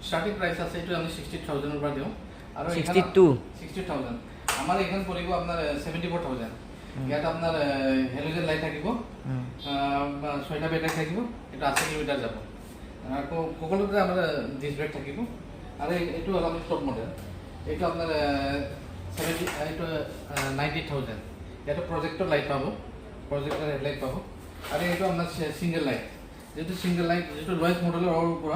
starting price আছে এটা আমি 60000 এর উপর দিও আর 60000 আমার এখানে পড়িব আপনার 74000 ইয়াত আপনার হ্যালোজেন লাইট থাকিব 6টা ব্যাটারি থাকিব এটা 80 কিলোমিটার যাব আর সকলোতে আমার ডিস ব্রেক থাকিব আর এটো হল আমি টপ মডেল এটা আপনার 90000 এটা প্রজেক্টর লাইট পাবো প্রজেক্টর হেডলাইট পাবো আর এটা আপনার সিঙ্গেল লাইট যেটা সিঙ্গেল লাইট যেটা লোয়েস্ট মডেলের উপর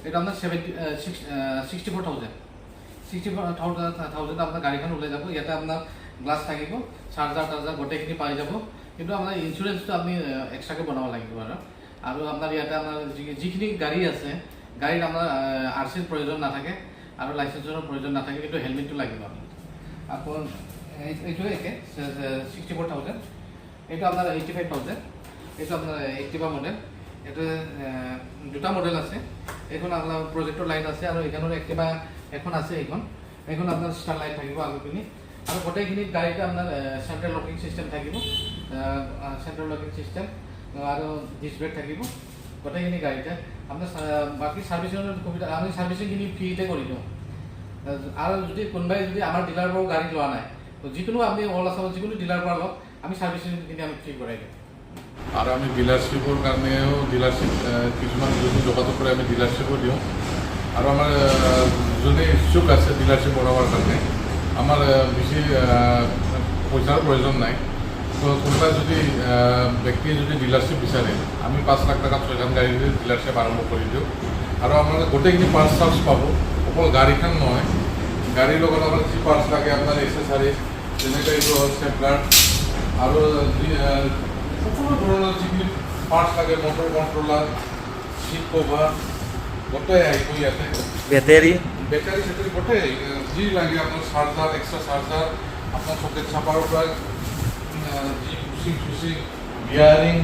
এটা আপনার 64000 আপনার গাড়িখন ওলাই যাব ইয়াতে আপনার গ্লাস থাকিব চার্জার গোটেইখিনি পাই যাব কিন্তু আপনার ইন্স্যুরেন্সটো আপনি এক্সট্রাকে বনাব লাগিব আৰু আপনার ইয়াতে আপনার যিখিনি গাড়ি আছে গাড়ির আপনার আরসির প্রয়োজন না থাকে আর লাইসেন্সের প্রয়োজন না থাকে কিন্তু হেলমেটটো লাগিব আপনার এখন এইটো একে 64000 এটা আপনার 85000 এটা আপনার অ্যাক্টিভা মডেল এটা দুটা মডেল আছে এখন আপনার প্রজেক্টর লাইট আছে আর এখানের অ্যাক্টিভা এখন আছে এখন আপনার স্টার লাইট থাকিব আগখিনি আর গোটেইখিনি গাড়িতে আপনার সেন্ট্রাল লকিং সিস্টেম থাকিব সেন্ট্রাল লকিং সিস্টেম আর ডিস ব্রেক থাকিব গোটেইখিনি গাড়িতে আপনার বাকি সাৰ্ভিসিংৰ সুবিধা আমি সাৰ্ভিসিংখিনি ফ্ৰিতে কৰি দিওঁ আৰ যদি কোনোবাই যদি আমাৰ ডিলাৰ পৰা গাড়ি লোৱা নাই তো যিকোনো আপনি অল আসামত যিকোনো ডিলাৰ পৰা লওক আমি সাৰ্ভিসিংখিনি আমি ফ্ৰি কৰাই দিওঁ আৰ আমি ডিলাৰশিপৰ কাৰণেও ডিলাৰশিপ কিছুমান যদি যোগাযোগ কৰে আমি ডিলাৰশিপও দিওঁ আৰ আমাৰ যোনে ইচ্ছুক আছে ডিলাৰশিপ বনাবাৰ কাৰণে আমাৰ বেশি পয়সাৰ প্ৰয়োজন নাই তো কোনোবাই যদি ব্যক্তিয়ে যদি ডিলাৰশিপ বিচাৰে আমি 5 লাখ টাকা 6খন গাড়ী ডিলাৰশিপ আৰম্ভ কৰি দিওঁ আৰু আমাৰ গোটেইখিনি পাৰ্টছ চাৰ্জ পাব অকল গাড়ীখন নহয় গাড়ীৰ লগত আমাৰ যি পাৰ্টছ লাগে আপোনাৰ এক্সেচাৰিজ যেনেকৈ এইটো হ'ল ষ্টেপলাৰ আৰু সকলো ধৰণৰ যিখিনি পাৰ্টছ লাগে মটৰ কণ্ট্ৰলাৰ সিট কভাৰ গোটেই আহিব ইয়াতে বেটাৰি চেটাৰি গোটেই যি লাগে আপোনাৰ চাৰ্জাৰ এক্সট্ৰা চাৰ্জাৰ আপোনাৰ চকেট চাপাৰৰ পৰা যি চুচিং বিয়াৰিং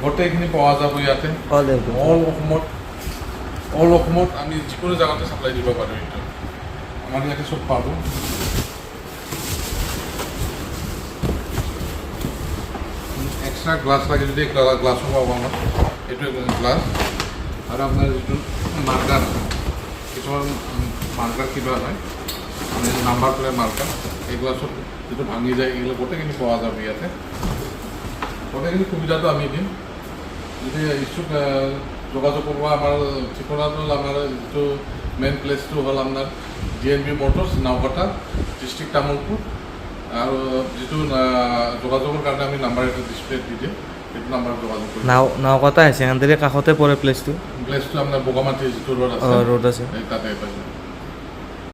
গোটেইখিনি পোৱা যাব ইয়াতে অল অসমত আমি যিকোনো জেগাতে চাপ্লাই দিব পাৰোঁ এইটো আমাৰ ইয়াতে চব পাব এক্সট্রা গ্লাস লাগে যদি গ্লাসও পাব আমার এইটো গ্লাস আর আপনার যিটো মার্কার কিছুমান মার্কার কিবা হয় মানে নাম্বার প্লেট মার্কার এইগুলা সব যেটো ভাঙি যায় এগুলো গোটেইখিনি পাওয়া যাবে ইয়াতে গোটেইখিনি সুবিধাটো আমি দিম যদি ইচ্ছুক যোগাযোগ করব আমার ঠিকানাটো হল আমার যেটো মেইন প্লেসটো হল আপনার DNB Motors Naokata district Tamulpur আর যেটো যোগাযোগের কারণে আমি নাম্বার এটা ডিসপ্লে দি দিম এইটো নাম্বার যোগাযোগ করব নাওকাটা আছে এখান থেকে কাষতে পড়ে প্লেসটো আপনার বোকামাটি যেটো রোড আছে রোড আছে তাতে পাইছে